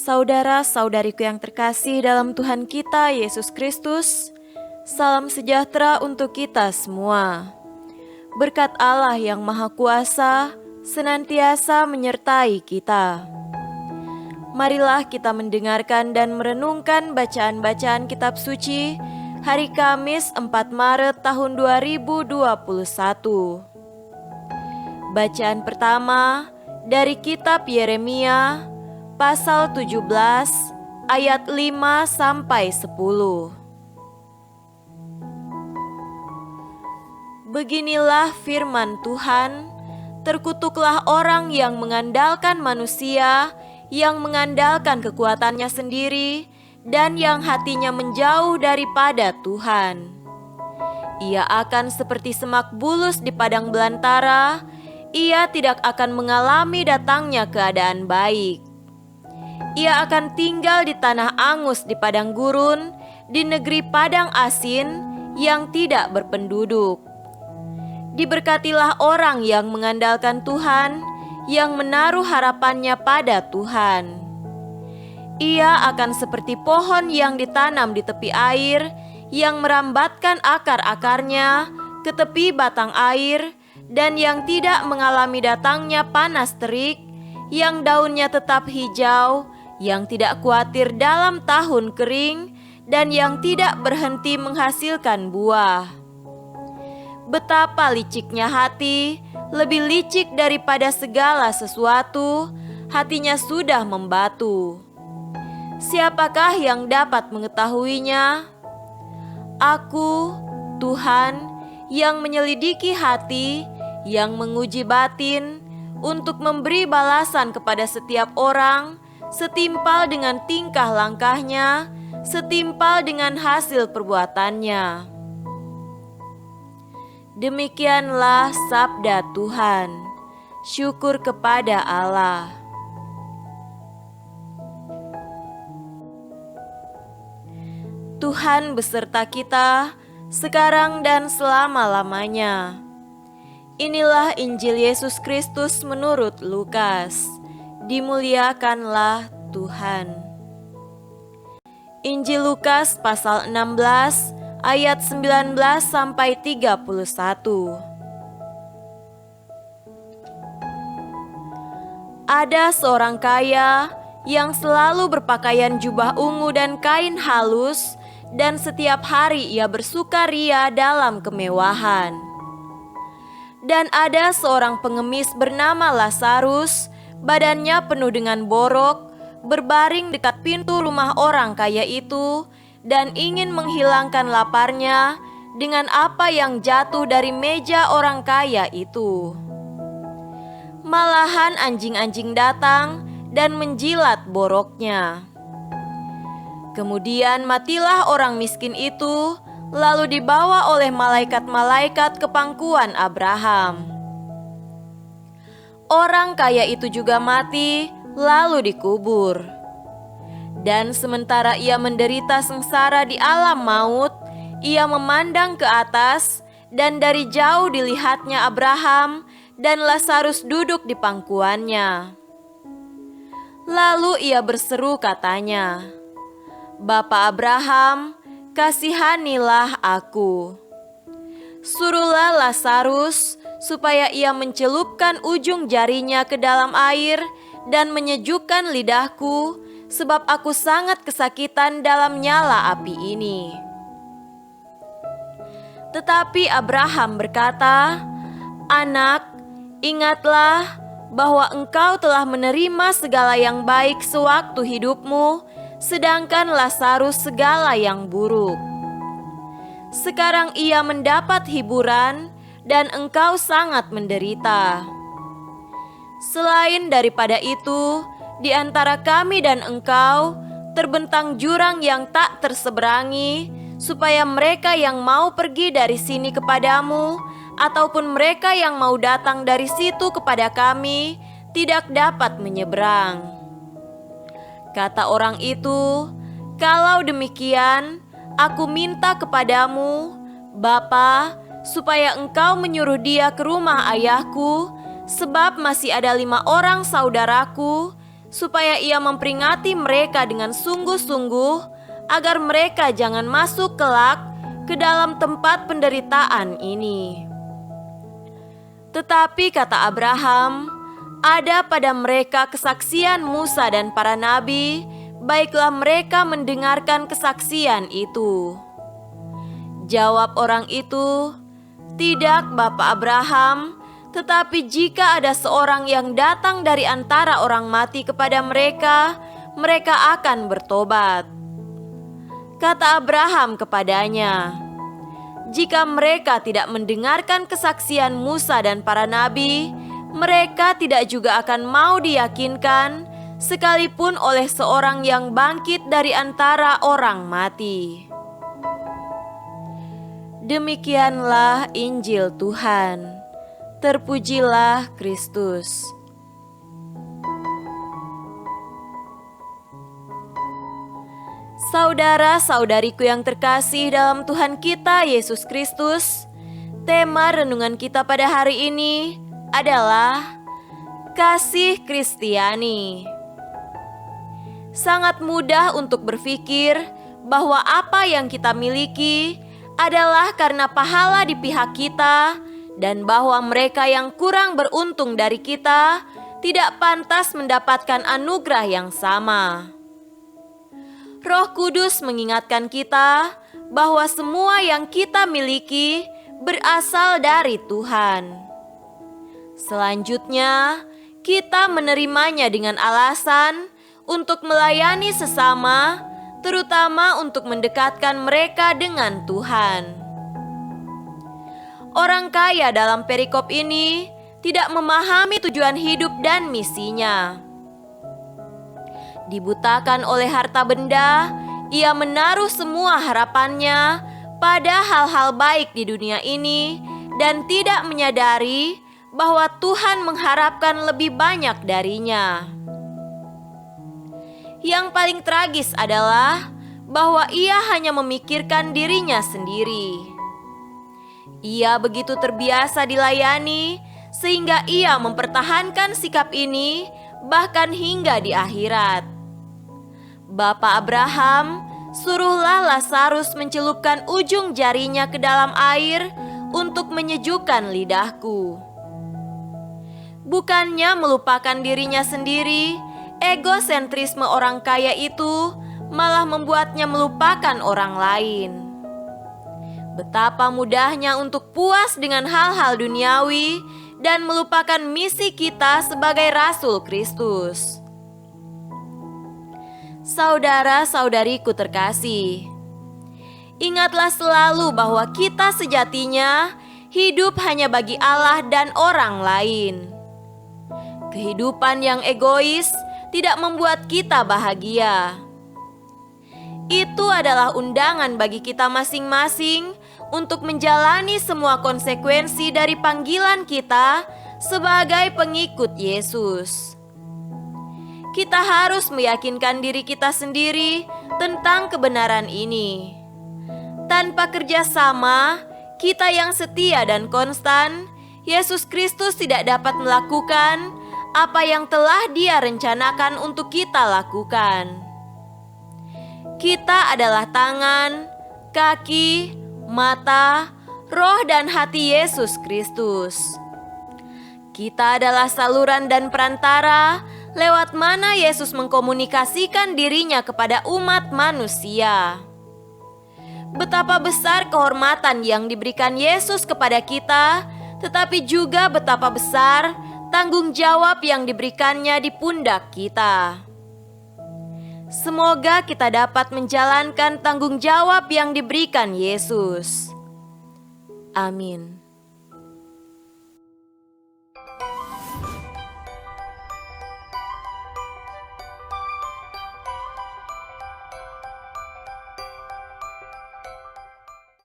Saudara-saudariku yang terkasih dalam Tuhan kita Yesus Kristus, salam sejahtera untuk kita semua. Berkat Allah yang Maha Kuasa senantiasa menyertai kita. Marilah kita mendengarkan dan merenungkan bacaan-bacaan kitab suci hari Kamis 4 Maret tahun 2021. Bacaan pertama dari kitab Yeremia pasal 17 ayat 5 sampai 10. Beginilah firman Tuhan, terkutuklah orang yang mengandalkan manusia, yang mengandalkan kekuatannya sendiri, dan yang hatinya menjauh daripada Tuhan. Ia akan seperti semak bulus di padang belantara, ia tidak akan mengalami datangnya keadaan baik. Ia akan tinggal di tanah angus di padang gurun, di negeri padang asin yang tidak berpenduduk. Diberkatilah orang yang mengandalkan Tuhan, yang menaruh harapannya pada Tuhan. Ia akan seperti pohon yang ditanam di tepi air, yang merambatkan akar-akarnya ke tepi batang air, dan yang tidak mengalami datangnya panas terik, yang daunnya tetap hijau, yang tidak khawatir dalam tahun kering, dan yang tidak berhenti menghasilkan buah. Betapa liciknya hati, lebih licik daripada segala sesuatu, hatinya sudah membatu. Siapakah yang dapat mengetahuinya? Aku, Tuhan, yang menyelidiki hati, yang menguji batin, untuk memberi balasan kepada setiap orang, setimpal dengan tingkah langkahnya, setimpal dengan hasil perbuatannya. Demikianlah sabda Tuhan. Syukur kepada Allah. Tuhan beserta kita sekarang dan selama-lamanya. Inilah Injil Yesus Kristus menurut Lukas. Dimuliakanlah Tuhan. Injil Lukas pasal 16 ayat 19 sampai 31. Ada seorang kaya yang selalu berpakaian jubah ungu dan kain halus, dan setiap hari ia bersukaria dalam kemewahan. Dan ada seorang pengemis bernama Lazarus, badannya penuh dengan borok, berbaring dekat pintu rumah orang kaya itu, dan ingin menghilangkan laparnya dengan apa yang jatuh dari meja orang kaya itu. Malahan anjing-anjing datang dan menjilat boroknya. Kemudian matilah orang miskin itu, lalu dibawa oleh malaikat-malaikat ke pangkuan Abraham. Orang kaya itu juga mati, lalu dikubur. Dan sementara ia menderita sengsara di alam maut, ia memandang ke atas, dan dari jauh dilihatnya Abraham dan Lazarus duduk di pangkuannya. Lalu ia berseru katanya, "Bapa Abraham, kasihanilah aku. Suruhlah Lazarus supaya ia mencelupkan ujung jarinya ke dalam air dan menyejukkan lidahku, sebab aku sangat kesakitan dalam nyala api ini." Tetapi Abraham berkata, "Anak, ingatlah bahwa engkau telah menerima segala yang baik sewaktu hidupmu, sedangkan Lazarus segala yang buruk. Sekarang ia mendapat hiburan, dan engkau sangat menderita. Selain daripada itu, di antara kami dan engkau terbentang jurang yang tak terseberangi, supaya mereka yang mau pergi dari sini kepadamu, ataupun mereka yang mau datang dari situ kepada kami, tidak dapat menyeberang." Kata orang itu, "Kalau demikian, aku minta kepadamu, Bapa, supaya engkau menyuruh dia ke rumah ayahku, sebab masih ada 5 orang saudaraku, supaya ia memperingati mereka dengan sungguh-sungguh, agar mereka jangan masuk kelak ke dalam tempat penderitaan ini. Tetapi kata Abraham, ada pada mereka kesaksian Musa dan para nabi, baiklah mereka mendengarkan kesaksian itu. Jawab orang itu, "Tidak, Bapak Abraham, tetapi jika ada seorang yang datang dari antara orang mati kepada mereka, mereka akan bertobat." Kata Abraham kepadanya, "Jika mereka tidak mendengarkan kesaksian Musa dan para nabi, mereka tidak juga akan mau diyakinkan, sekalipun oleh seorang yang bangkit dari antara orang mati." Demikianlah Injil Tuhan. Terpujilah Kristus. Saudara-saudariku yang terkasih dalam Tuhan kita Yesus Kristus, tema renungan kita pada hari ini adalah kasih Kristiani. Sangat mudah untuk berpikir bahwa apa yang kita miliki adalah karena pahala di pihak kita, dan bahwa mereka yang kurang beruntung dari kita tidak pantas mendapatkan anugerah yang sama. Roh Kudus mengingatkan kita bahwa semua yang kita miliki berasal dari Tuhan. Selanjutnya, kita menerimanya dengan alasan untuk melayani sesama, terutama untuk mendekatkan mereka dengan Tuhan. Orang kaya dalam perikop ini tidak memahami tujuan hidup dan misinya. Dibutakan oleh harta benda, ia menaruh semua harapannya pada hal-hal baik di dunia ini dan tidak menyadari bahwa Tuhan mengharapkan lebih banyak darinya. Yang paling tragis adalah bahwa ia hanya memikirkan dirinya sendiri. Ia begitu terbiasa dilayani sehingga ia mempertahankan sikap ini bahkan hingga di akhirat. Bapak Abraham, suruhlah Lazarus mencelupkan ujung jarinya ke dalam air untuk menyejukkan lidahku. Bukannya melupakan dirinya sendiri, egosentrisme orang kaya itu malah membuatnya melupakan orang lain. Betapa mudahnya untuk puas dengan hal-hal duniawi dan melupakan misi kita sebagai Rasul Kristus. Saudara-saudariku terkasih, ingatlah selalu bahwa kita sejatinya hidup hanya bagi Allah dan orang lain. Kehidupan yang egois tidak membuat kita bahagia. Itu adalah undangan bagi kita masing-masing untuk menjalani semua konsekuensi dari panggilan kita sebagai pengikut Yesus. Kita harus meyakinkan diri kita sendiri tentang kebenaran ini. Tanpa kerjasama, kita yang setia dan konstan, Yesus Kristus tidak dapat melakukan apa yang telah Dia rencanakan untuk kita lakukan. Kita adalah tangan, kaki, mata, roh dan hati Yesus Kristus. Kita adalah saluran dan perantara lewat mana Yesus mengkomunikasikan dirinya kepada umat manusia. Betapa besar kehormatan yang diberikan Yesus kepada kita, tetapi juga betapa besar tanggung jawab yang diberikannya di pundak kita. Semoga kita dapat menjalankan tanggung jawab yang diberikan Yesus. Amin.